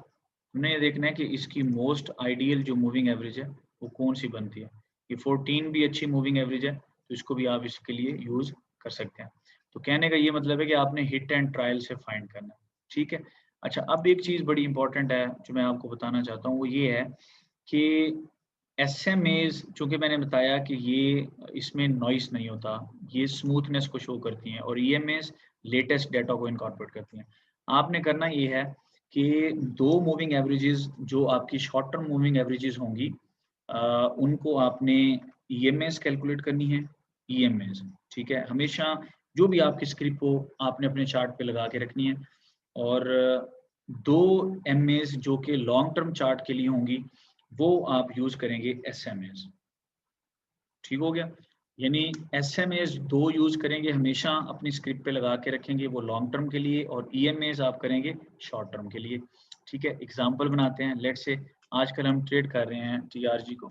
A: हमने ये देखना है कि इसकी मोस्ट आइडियल जो मूविंग एवरेज है वो कौन सी बनती है। ये 14 भी अच्छी मूविंग एवरेज है, तो इसको भी आप इसके लिए यूज़ कर सकते हैं। तो कहने का ये मतलब है कि आपने हिट एंड ट्रायल से फाइंड करना है, ठीक है। अच्छा, अब एक चीज़ बड़ी इंपॉर्टेंट है जो मैं आपको बताना चाहता हूँ, वो ये है कि एसएमएज़, चूँकि मैंने बताया कि ये इसमें नॉइज़ नहीं होता, ये स्मूथनेस को शो करती हैं, और ईएमएज़ लेटेस्ट डेटा को इनकॉर्पोरेट करती हैं। आपने करना ये है कि 2 मूविंग एवरेजेज़ जो आपकी शॉर्ट टर्म मूविंग एवरेजेज़ होंगी, उनको आपने ईएमएज़ कैलकुलेट करनी है, ईएमएज़, ठीक है? हमेशा जो भी आपकी स्क्रिप्ट हो, आपने अपने चार्ट पे लगा के रखनी है, और 2 एमएज़ जो कि लॉन्ग टर्म चार्ट के लिए होंगी, वो आप यूज़ करेंगे एसएमएज़, ठीक हो गया? यानी एसएमएज़ 2 यूज़ करेंगे हमेशा, अपनी स्क्रिप्ट पे लगा के रखेंगे, वो लॉन्ग टर्म के लिए, और ईएमएज़ आप करेंगे शॉर्ट टर्म के लिए, ठीक है? एग्ज़ाम्पल बनाते हैं, लेट्स से आजकल हम ट्रेड कर रहे हैं टीआरजी को।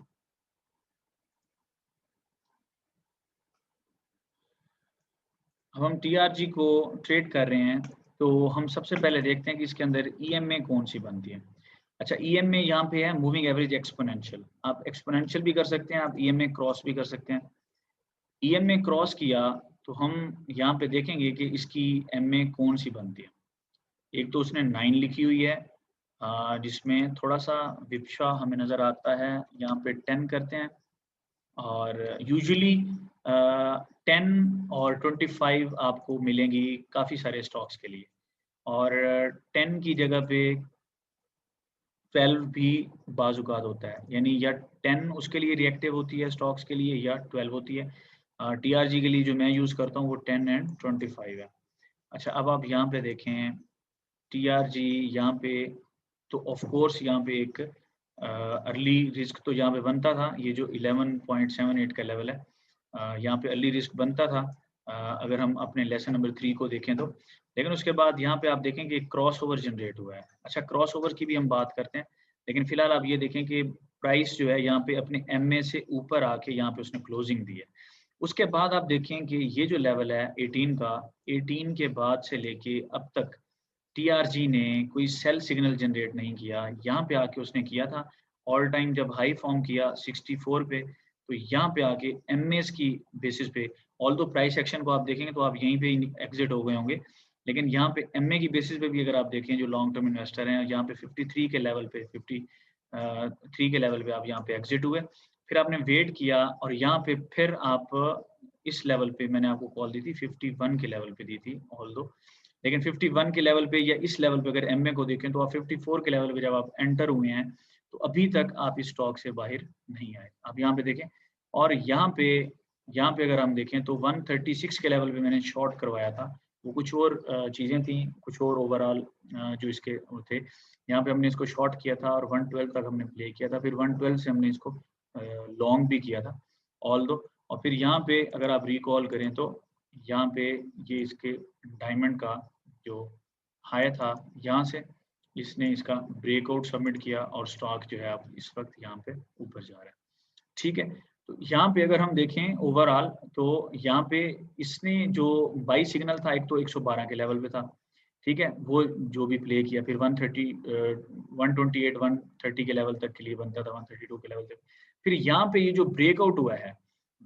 A: अब हम टीआरजी को ट्रेड कर रहे हैं, तो हम सबसे पहले देखते हैं कि इसके अंदर ईएमए कौन-सी बनती है। अच्छा, ईएमए यहाँ पे है मूविंग एवरेज एक्सपोनेंशियल। आप एक्सपोनेंशियल भी कर सकते हैं, आप ईएमए क्रॉस भी कर सकते हैं। ईएमए क्रॉस किया तो हम यहाँ पे देखेंगे कि इसकी एमए कौन-सी बनती है। एक तो उसने 9 लिखी हुई है, जिसमें थोड़ा-सा विपशा हमें नज़र आता है। यहाँ पे 10 करते हैं, और यूजुअली 10 और 25 आपको मिलेंगी काफ़ी सारे स्टॉक्स के लिए, और 10 की जगह पे 12 भी बाज़-औक़ात होता है, यानी या 10 उसके लिए रिएक्टिव होती है स्टॉक्स के लिए, या 12 होती है। टीआरजी के लिए जो मैं यूज़ करता हूँ वो 10 एंड 25 है। अच्छा, अब आप यहाँ पे देखें TRG यहाँ पे, तो ऑफ कोर्स यहाँ पे एक अर्ली रिस्क तो यहाँ पे बनता था, ये जो 11.78 का लेवल है, यहाँ पे अर्ली रिस्क बनता था अगर हम अपने लेसन नंबर 3 को देखें तो। लेकिन उसके बाद यहाँ पे आप देखें कि क्रॉस ओवर जनरेट हुआ है। अच्छा, क्रॉस ओवर की भी हम बात करते हैं, लेकिन फिलहाल आप ये देखें कि प्राइस जो है यहाँ पे अपने MA से ऊपर आके यहाँ पे उसने क्लोजिंग दी है। उसके बाद आप देखें कि ये जो लेवल है 18 का, 18 के बाद से लेके अब तक TRG ने कोई सेल सिग्नल जनरेट नहीं किया। यहाँ पे आके उसने किया था ऑल टाइम जब हाई फॉर्म किया 64 पे, तो यहाँ पे आके MAs की बेसिस पे, ऑल्दो प्राइस एक्शन को आप देखेंगे तो आप यहीं पे एग्जिट हो गए होंगे, लेकिन यहाँ पे MA की बेसिस पे भी अगर आप देखें, जो लॉन्ग टर्म इन्वेस्टर हैं, यहाँ पे 53 के लेवल पे, 53 के लेवल पे आप यहाँ पे एग्जिट हुए। फिर आपने वेट किया और यहाँ पे फिर आप इस लेवल पे, मैंने आपको कॉल दी थी 51 के लेवल पे दी थी ऑल्दो, लेकिन 51 के लेवल पे या इस लेवल पे अगर MA को देखें तो आप 54 के लेवल पे जब आप एंटर हुए हैं तो अभी तक आप इस स्टॉक से बाहर नहीं आए। आप यहाँ पे देखें, और यहाँ पे अगर हम देखें तो 136 के लेवल पे मैंने शॉर्ट करवाया था, वो कुछ और चीज़ें थी, कुछ और ओवरऑल जो इसके थे, यहाँ पे हमने इसको शॉर्ट किया था और 112 तक हमने प्ले किया था, फिर 112 से हमने इसको लॉन्ग भी किया था ऑल्दो। और फिर यहाँ पे अगर आप रिकॉल करें तो यहाँ पे ये इसके डायमंड का जो हाई था, यहाँ से इसने इसका ब्रेकआउट सबमिट किया और स्टॉक जो है अब इस वक्त यहाँ पे ऊपर जा रहा है। ठीक है, तो यहाँ पे अगर हम देखें ओवरऑल तो यहाँ पे इसने जो बाई सिग्नल था, एक तो 112 के लेवल पे था, ठीक है, वो जो भी प्ले किया, फिर 130 128 130 के लेवल तक के लिए बनता था, 132 के लेवल तक। फिर यहाँ पे ये जो ब्रेकआउट हुआ है,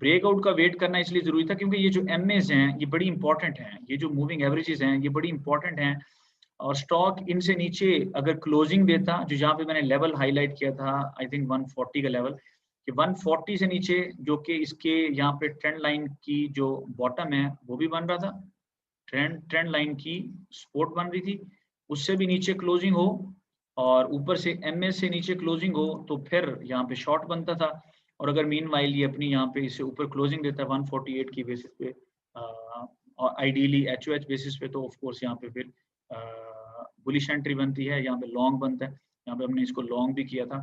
A: ब्रेकआउट का वेट करना इसलिए जरूरी था क्योंकि ये जो MAs हैं ये बड़ी इंपॉर्टेंट हैं, ये जो मूविंग एवरेजेस हैं ये बड़ी इंपॉर्टेंट हैं, और स्टॉक इनसे नीचे अगर क्लोजिंग देता, जो यहाँ पे मैंने लेवल हाईलाइट किया था आई थिंक 140 का लेवल, कि 140 से नीचे जो कि इसके यहाँ पे ट्रेंड लाइन की जो बॉटम है वो भी बन रहा था, ट्रेंड लाइन की सपोर्ट बन रही थी, उससे भी नीचे क्लोजिंग हो और ऊपर से MA से नीचे क्लोजिंग हो तो फिर यहाँ पे शॉर्ट बनता था। और अगर मीनवाइल ये अपनी यहाँ पे इससे ऊपर क्लोजिंग देता है 148 की बेसिस पे और आइडियली HOH बेसिस पे, तो ऑफ कोर्स यहाँ पे फिर बुलिश एंट्री बनती है, यहाँ पे लॉन्ग बनता है। यहाँ पे हमने इसको लॉन्ग भी किया था,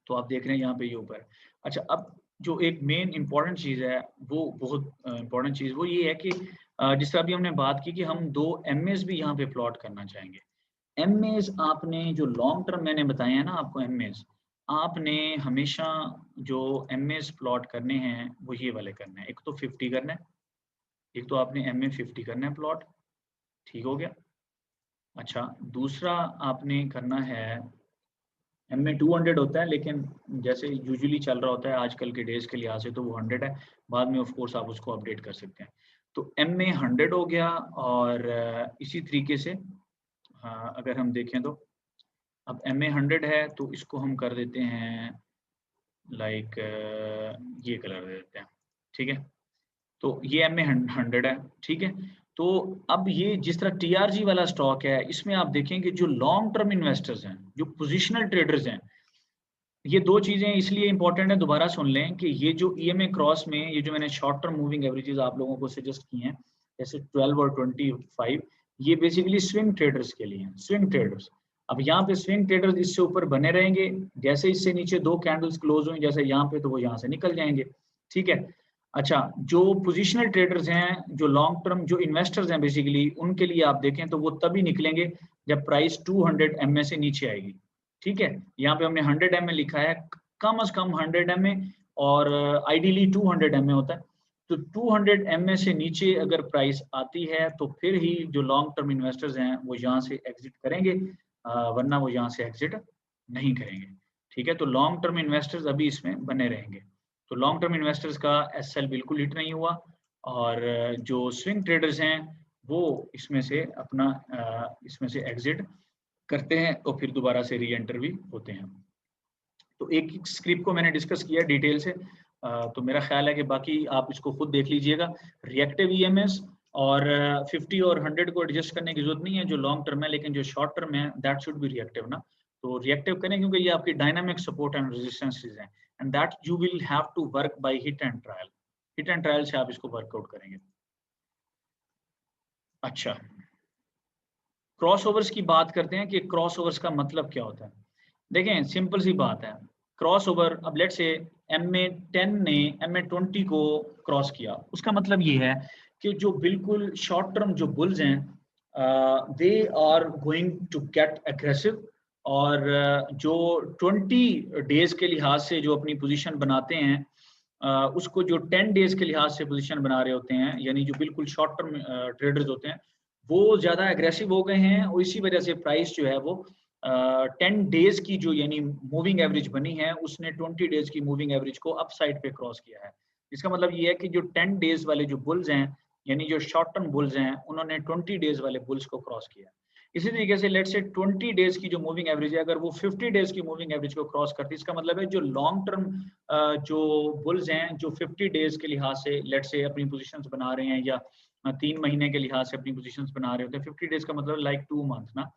A: तो आप देख रहे हैं यहाँ पे ये ऊपर। अच्छा, अब जो एक मेन इंपॉर्टेंट चीज़ है, वो बहुत इंपॉर्टेंट चीज़ वो ये है कि जिस तरह अभी हमने बात की कि हम 2 MAs भी यहाँ पे प्लॉट करना चाहेंगे। MAs आपने जो लॉन्ग टर्म मैंने बताए हैं ना आपको, MAs आपने हमेशा जो MAs प्लॉट करने हैं वो ये वाले करने हैं। एक तो 50 करना है, एक तो आपने MA 50 करना है प्लॉट, ठीक हो गया। अच्छा, दूसरा आपने करना है MA 200 होता है, लेकिन जैसे यूजुअली चल रहा होता है आजकल के डेज के लिहाज से तो वो 100 है, बाद में ऑफ कोर्स आप उसको अपडेट कर सकते हैं। तो MA 100 हो गया, और इसी तरीके से अगर हम देखें तो अब MA 100 है तो इसको हम कर देते हैं लाइक ये कलर दे देते हैं, ठीक है। तो ये MA 100 है, ठीक है। तो अब ये जिस तरह TRG वाला स्टॉक है, इसमें आप देखेंगे जो लॉन्ग टर्म इन्वेस्टर्स हैं, जो पोजिशनल ट्रेडर्स हैं, ये 2 चीज़ें इसलिए इंपॉर्टेंट है, दोबारा सुन लें कि ये जो EMA क्रॉस में ये जो मैंने शॉर्ट टर्म मूविंग एवरेजेस आप लोगों को सजेस्ट की हैं, जैसे 12 और 25, ये बेसिकली स्विंग ट्रेडर्स के लिए हैं, स्विंग ट्रेडर्स। अब यहाँ पे स्विंग ट्रेडर्स इससे ऊपर बने रहेंगे, जैसे इससे नीचे 2 कैंडल्स क्लोज हुई जैसे यहाँ पे, तो वो यहाँ से निकल जाएंगे, ठीक है। अच्छा, जो पोजिशनल ट्रेडर्स हैं, जो लॉन्ग टर्म जो इन्वेस्टर्स हैं बेसिकली, उनके लिए आप देखें तो वो तभी निकलेंगे जब प्राइस 200 MA से नीचे आएगी, ठीक है। यहाँ पे हमने 100 MA लिखा है, कम से कम 100 MA, और आइडियली 200 MA होता है। तो 200 MA से नीचे अगर प्राइस आती है तो फिर ही जो लॉन्ग टर्म इन्वेस्टर्स हैं वो यहाँ से एग्जिट करेंगे, वरना वो यहाँ से एग्जिट नहीं करेंगे, ठीक है। तो लॉन्ग टर्म इन्वेस्टर्स अभी इसमें बने रहेंगे। तो लॉन्ग टर्म इन्वेस्टर्स का SL बिल्कुल हिट नहीं हुआ, और जो स्विंग ट्रेडर्स हैं वो इसमें से अपना इसमें से एग्जिट करते हैं और फिर दोबारा से री एंटर भी होते हैं। तो एक स्क्रिप्ट को मैंने डिस्कस किया डिटेल से, तो मेरा ख्याल है कि बाकी आप इसको खुद देख लीजिएगा। रिएक्टिव EMS और 50 और 100 को एडजस्ट करने की जरूरत नहीं है जो लॉन्ग टर्म है, लेकिन जो शॉर्ट टर्म है दैट शुड बी रिएक्टिव ना। तो रिएक्टिव करें क्योंकि ये आपकी डायनामिक सपोर्ट एंड रेजिस्टेंसेस हैं, and that you will have to work by hit and trial. Hit and trial से आप इसको वर्कआउट करेंगे। अच्छा, क्रॉसओवर्स की बात करते हैं कि क्रॉसओवर्स का मतलब क्या होता है। देखें सिंपल सी बात है, क्रॉसओवर, अब लेट्स से MA10 ने MA20 को क्रॉस किया, उसका मतलब ये है कि जो बिल्कुल शॉर्ट टर्म जो बुल्स हैं they are going to get aggressive, और जो 20 डेज के लिहाज से जो अपनी पोजीशन बनाते हैं उसको जो 10 डेज के लिहाज से पोजीशन बना रहे होते हैं, यानी जो बिल्कुल शॉर्ट टर्म ट्रेडर्स होते हैं वो ज़्यादा एग्रेसिव हो गए हैं, और इसी वजह से प्राइस जो है वो 10 डेज की जो यानी मूविंग एवरेज बनी है उसने 20 डेज की मूविंग एवरेज को अप साइड पे क्रॉस किया है। इसका मतलब ये है कि जो 10 डेज वाले जो बुल्स हैं, यानी जो शॉर्ट टर्म बुल्स हैं, उन्होंने 20 डेज वाले बुल्स को क्रॉस किया। इसी तरीके से लेट्स से 20 डेज की जो मूविंग एवरेज है, अगर वो 50 डेज की मूविंग एवरेज को क्रॉस करती है, इसका मतलब है जो लॉन्ग टर्म जो बुल्स हैं जो 50 डेज के लिहाज से लेट्स से अपनी पोजीशंस बना रहे हैं, या 3 महीने के लिहाज से अपनी पोजीशंस बना रहे होते हैं, 50 डेज का मतलब लाइक 2 मंथ ना,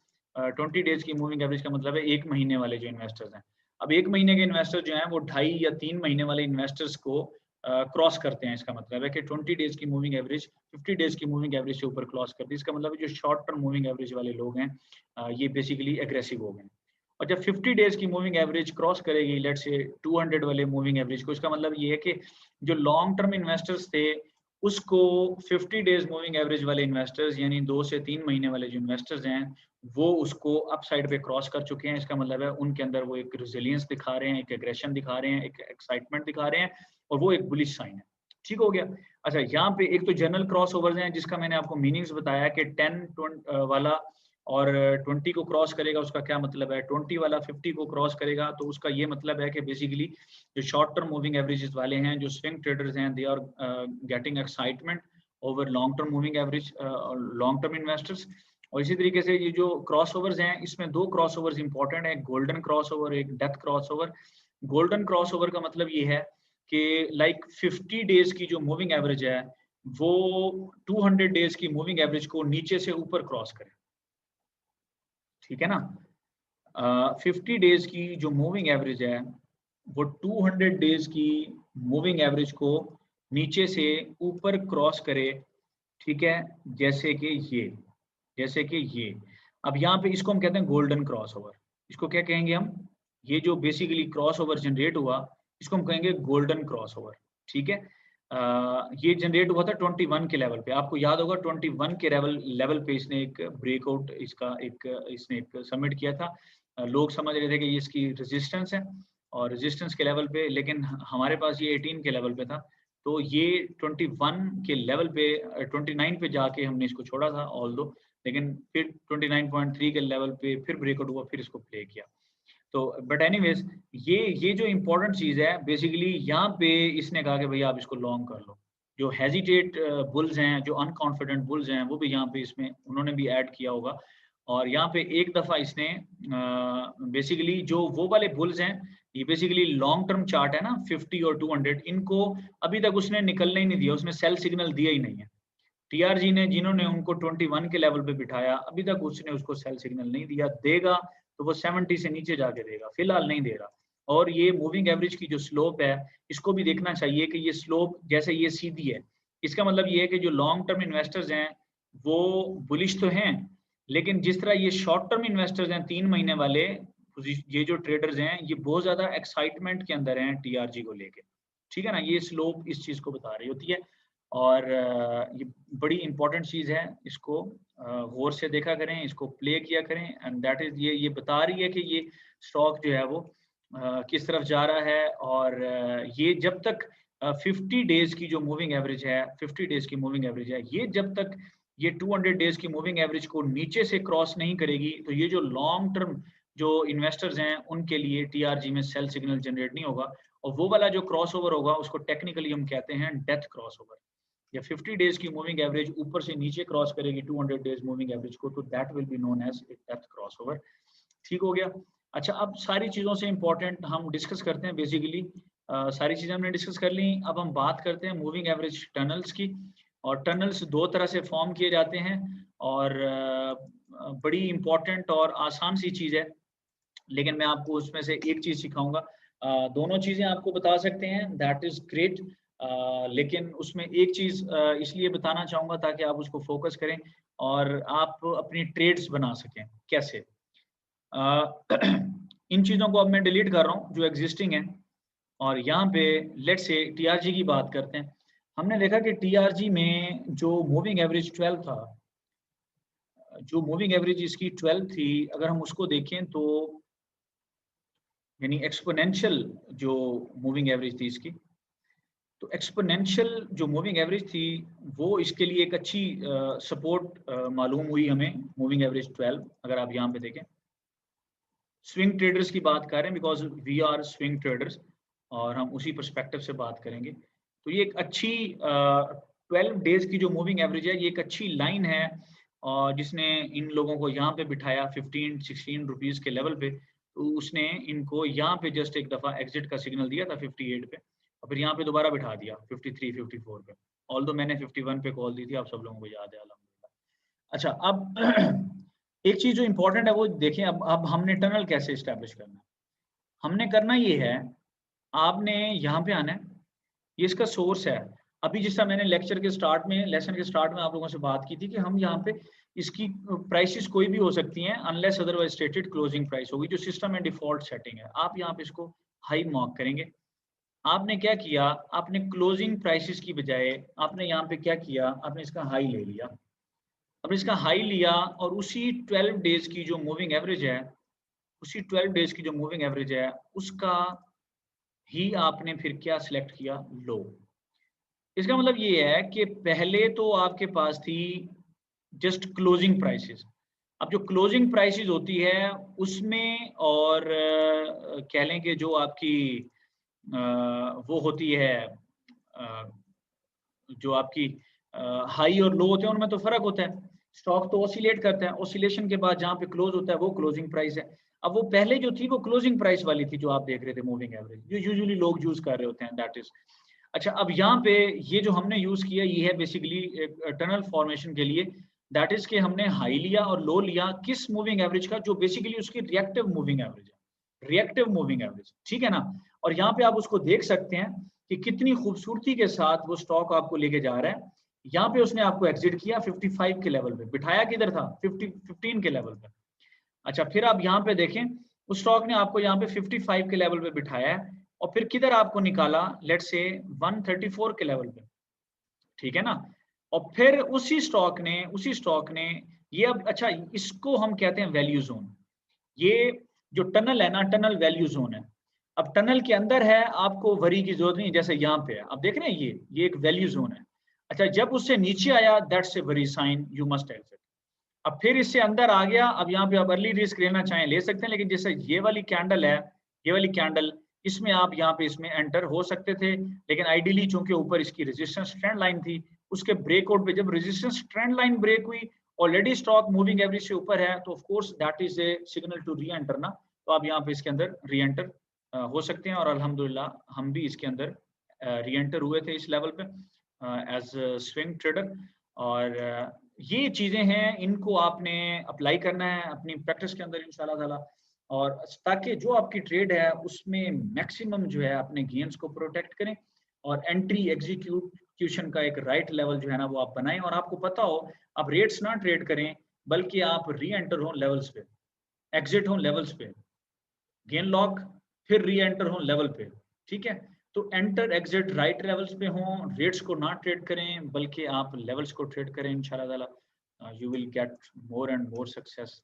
A: 20 डेज की मूविंग एवरेज का मतलब है 1 महीने वाले जो इन्वेस्टर्स हैं। अब 1 महीने के इन्वेस्टर जो हैं वो 2.5 या 3 महीने वाले इन्वेस्टर्स को क्रॉस करते हैं। इसका मतलब है कि 20 डेज की मूविंग एवरेज 50 डेज की मूविंग एवरेज से ऊपर क्रॉस करती है। इसका मतलब है जो शॉर्ट टर्म मूविंग एवरेज वाले लोग हैं ये बेसिकली एग्रेसिव हो गए। और जब 50 डेज की मूविंग एवरेज क्रॉस करेगी लेट्स से 200 वाले मूविंग एवरेज को, इसका मतलब ये है कि जो लॉन्ग टर्म इन्वेस्टर्स थे उसको 50 डेज मूविंग एवरेज वाले इन्वेस्टर्स यानी 2 से 3 महीने वाले जो इन्वेस्टर्स हैं वो उसको अप साइड पे क्रॉस कर चुके हैं। इसका मतलब है उनके अंदर वो एक रेजिलियंस दिखा रहे हैं, एक एग्रेशन दिखा रहे हैं, एक एक्साइटमेंट दिखा रहे हैं, और वो एक बुलिश साइन है। ठीक हो गया। अच्छा, यहाँ पे एक तो जनरल क्रॉस ओवर्स हैं जिसका मैंने आपको मीनिंग्स बताया कि 10 वाला और 20 को क्रॉस करेगा, उसका क्या मतलब है। 20 वाला 50 को क्रॉस करेगा तो उसका ये मतलब है कि बेसिकली जो शॉर्ट टर्म मूविंग एवरेजेस वाले हैं, जो स्विंग ट्रेडर्स हैं, they are getting excitement over long term moving average और लॉन्ग टर्म इन्वेस्टर्स। और इसी तरीके से ये जो क्रॉस ओवर्स हैं इसमें 2 क्रॉस ओवर्स इंपॉर्टेंट है, गोल्डन क्रॉस ओवर, एक death cross over. Golden cross over का मतलब ये है कि लाइक 50 डेज की जो मूविंग एवरेज है वो 200 डेज की मूविंग एवरेज को नीचे से ऊपर क्रॉस करे। ठीक है ना। 50 डेज की जो मूविंग एवरेज है वो 200 डेज की मूविंग एवरेज को नीचे से ऊपर क्रॉस करे। ठीक है, जैसे कि ये अब यहाँ पे इसको हम कहते हैं गोल्डन क्रॉस ओवर। इसको क्या कहेंगे हम, ये जो बेसिकली क्रॉस ओवर जनरेट हुआ इसको हम कहेंगे गोल्डन क्रॉस ओवर। ठीक है, ये जनरेट हुआ था 21 के लेवल पे। आपको याद होगा 21 के लेवल पे इसने एक ब्रेकआउट इसने एक सबमिट किया था। लोग समझ रहे थे कि ये इसकी रेजिस्टेंस है और रेजिस्टेंस के लेवल पे, लेकिन हमारे पास ये 18 के लेवल पे था, तो ये 21 के लेवल पे 29 पे जाके हमने इसको छोड़ा था ऑल्दो, लेकिन फिर 29.3 के लेवल पे फिर ब्रेकआउट हुआ, फिर इसको प्ले किया। तो बट एनीवेज ये जो इम्पोर्टेंट चीज है बेसिकली यहाँ पे इसने कहा कि भैया आप इसको लॉन्ग कर लो। जो हेजिटेट बुल्स हैं, जो अनकॉन्फिडेंट बुल्स हैं, वो भी यहाँ पे इसमें उन्होंने भी ऐड किया होगा। और यहाँ पे एक दफा इसने बेसिकली जो वो वाले बुल्स हैं, ये बेसिकली लॉन्ग टर्म चार्ट है ना 50 और 200, इनको अभी तक उसने निकलने ही नहीं दिया, उसने सेल सिग्नल दिया ही नहीं है। टीआरजी ने जिन्होंने उनको 21 के लेवल पे बिठाया अभी तक उसने उसको सेल सिग्नल नहीं दिया, देगा तो वो 70 से नीचे जाके देगा, फिलहाल नहीं दे रहा। और ये मूविंग एवरेज की जो स्लोप है इसको भी देखना चाहिए कि ये स्लोप जैसे ये सीधी है, इसका मतलब ये है कि जो लॉन्ग टर्म इन्वेस्टर्स हैं वो बुलिश तो हैं, लेकिन जिस तरह ये शॉर्ट टर्म इन्वेस्टर्स हैं 3 महीने वाले, ये जो ट्रेडर्स हैं ये बहुत ज्यादा एक्साइटमेंट के अंदर हैं टीआरजी को लेके। ठीक है ना, ये स्लोप इस चीज को बता रही होती है। और ये बड़ी इंपॉर्टेंट चीज है, इसको गौर से देखा करें, इसको प्ले किया करें, एंड दैट इज ये बता रही है कि ये स्टॉक जो है वो किस तरफ जा रहा है। और ये जब तक 50 डेज की जो मूविंग एवरेज है, 50 डेज की मूविंग एवरेज है, ये जब तक ये 200 डेज की मूविंग एवरेज को नीचे से क्रॉस नहीं करेगी तो ये जो लॉन्ग टर्म जो इन्वेस्टर्स हैं उनके लिए टीआरजी में सेल सिग्नल जनरेट नहीं होगा। और वो वाला जो क्रॉस ओवर होगा उसको टेक्निकली हम कहते हैं डेथ क्रॉस ओवर। या 50 डेज की मूविंग एवरेज ऊपर से नीचे क्रॉस करेगी 200 डेज मूविंग एवरेज को, तो that will be known as a death crossover. ठीक हो गया। अच्छा, अब सारी चीज़ों से इंपॉर्टेंट हम डिस्कस करते हैं बेसिकली, सारी चीज़ें हमने डिस्कस कर ली। अब हम बात करते हैं मूविंग एवरेज टनल्स की। और टनल्स 2 तरह से फॉर्म किए जाते हैं, और बड़ी इंपॉर्टेंट और आसान सी चीज़ है, लेकिन मैं आपको उसमें से एक चीज़ सिखाऊंगा। दोनों चीज़ें आपको बता सकते हैं, दैट इज ग्रेट, लेकिन उसमें एक चीज़ इसलिए बताना चाहूँगा ताकि आप उसको फोकस करें, और आप अपनी ट्रेड्स बना सकें। कैसे? इन चीज़ों को अब मैं डिलीट कर रहा हूँ जो एग्जिस्टिंग है, और यहाँ पे लेट्स से टीआरजी की बात करते हैं। हमने देखा कि टीआरजी में जो मूविंग एवरेज 12 था, जो मूविंग एवरेज इसकी 12 थी, अगर हम उसको देखें तो यानी एक्सपोनेंशियल जो मूविंग एवरेज थी इसकी, तो एक्सपोनेंशियल जो मूविंग एवरेज थी वो इसके लिए एक अच्छी सपोर्ट मालूम हुई हमें, मूविंग एवरेज 12। अगर आप यहाँ पे देखें, स्विंग ट्रेडर्स की बात कर रहे हैं because we are swing traders, और हम उसी पर्सपेक्टिव से बात करेंगे। तो ये एक अच्छी 12 डेज की जो मूविंग एवरेज है, ये एक अच्छी लाइन है, और जिसने इन लोगों को यहाँ पे बिठाया 15-16 रुपीज के लेवल पे। तो उसने इनको यहाँ पे जस्ट एक दफा एग्जिट का सिग्नल दिया था 58 पे, और फिर यहाँ पे दोबारा बिठा दिया 53-54 पे। ऑल्दो मैंने 51 पे कॉल दी थी, आप सब लोगों को याद है अल्हम्दुलिल्लाह। अच्छा, अब एक चीज जो इंपॉर्टेंट है वो देखें, अब हमने टनल कैसे स्टैब्लिश करना है। हमने करना ये है, आपने यहाँ पे आना है, ये इसका सोर्स है। अभी जिस तरह मैंने लेक्चर के स्टार्ट में, लेसन के स्टार्ट में आप लोगों से बात की थी कि हम यहाँ पे इसकी प्राइसेस कोई भी हो सकती हैं unless otherwise stated closing price होगी, जो सिस्टम में डिफॉल्ट सेटिंग है। आप यहाँ पे इसको हाई मार्क करेंगे। आपने क्या किया, आपने क्लोजिंग प्राइसेस की बजाय आपने यहाँ पे क्या किया, आपने इसका हाई ले लिया। अब इसका हाई लिया और उसी 12 डेज की जो मूविंग एवरेज है, उसी 12 डेज की जो मूविंग एवरेज है उसका ही आपने फिर क्या सिलेक्ट किया, लो। इसका मतलब ये है कि पहले तो आपके पास थी जस्ट क्लोजिंग प्राइसेस। अब जो क्लोजिंग प्राइसेस होती है उसमें, और कह लें कि जो आपकी वो होती है, जो आपकी हाई और लो होते हैं उनमें तो फर्क होता है। स्टॉक तो ऑसिलेट करता है, ऑसिलेशन के बाद जहाँ पे क्लोज होता है वो क्लोजिंग प्राइस है। अब वो पहले जो थी वो क्लोजिंग प्राइस वाली थी जो आप देख रहे थे मूविंग एवरेज, जो यूजुअली लोग यूज कर रहे होते हैं, दैट इज। अच्छा, अब यहाँ पे ये जो हमने यूज किया ये है बेसिकली टनल फॉर्मेशन के लिए, दैट इज कि हमने हाई लिया और लो लिया किस मूविंग एवरेज का, जो बेसिकली उसकी रिएक्टिव मूविंग एवरेज है, रिएक्टिव मूविंग एवरेज, ठीक है ना। और यहाँ पे आप उसको देख सकते हैं कि कितनी खूबसूरती के साथ वो स्टॉक आपको लेके जा रहा है। यहाँ पे उसने आपको एग्जिट किया 55 के लेवल पे, बिठाया किधर था, 15 के लेवल पे। अच्छा, फिर आप यहाँ पे देखें, उस स्टॉक ने आपको यहाँ पे 55 के लेवल पे बिठाया है, और फिर किधर आपको निकाला, लेट्स से 134 के लेवल पे, ठीक है ना। और फिर उसी स्टॉक ने ये, अब अच्छा इसको हम कहते हैं वैल्यू जोन। ये जो टनल है ना, टनल वैल्यू जोन है। अब टनल के अंदर है, आपको वरी की जरूरत नहीं, जैसे यहाँ पे है, आप देख रहे हैं ये एक वैल्यू जोन है। अच्छा, जब उससे नीचे आया, that's a worry sign, you must exit. अब फिर इससे अंदर आ गया, अब यहाँ पे आप अर्ली रिस्क लेना चाहें ले सकते हैं, लेकिन जैसे ये वाली कैंडल है, ये वाली कैंडल, इसमें आप यहाँ पे इसमें एंटर हो सकते थे, लेकिन आइडियली चूंकि ऊपर इसकी रेजिस्टेंस ट्रेंड लाइन थी, उसके ब्रेकआउट पे जब रेजिस्टेंस ट्रेंड लाइन ब्रेक हुई, ऑलरेडी स्टॉक मूविंग एवरेज से ऊपर है, तो of course that is a signal to reenter ना। तो आप यहाँ पे इसके अंदर री एंटर हो सकते हैं, और अल्हम्दुलिल्लाह हम भी इसके अंदर री एंटर हुए थे इस लेवल पे एज स्विंग ट्रेडर। और ये चीजें हैं, इनको आपने अप्लाई करना है अपनी प्रैक्टिस के अंदर इंशाल्लाह ताला, और ताकि जो आपकी ट्रेड है उसमें मैक्सिमम जो है अपने गेन्स को प्रोटेक्ट करें, और एंट्री एग्जीक्यूशन का एक राइट लेवल जो है ना वो आप बनाएं, और आपको पता हो आप रेट्स ना ट्रेड करें, बल्कि आप री एंटर हो लेवल्स पे, एग्जिट हो लेवल्स पे, गेन लॉक, फिर री एंटर हो लेवल पे, ठीक है। तो एंटर एग्जिट राइट लेवल्स पे हो, रेट्स को ना ट्रेड करें बल्कि आप लेवल्स को ट्रेड करें, इंशाल्लाह ताला you will get more and more success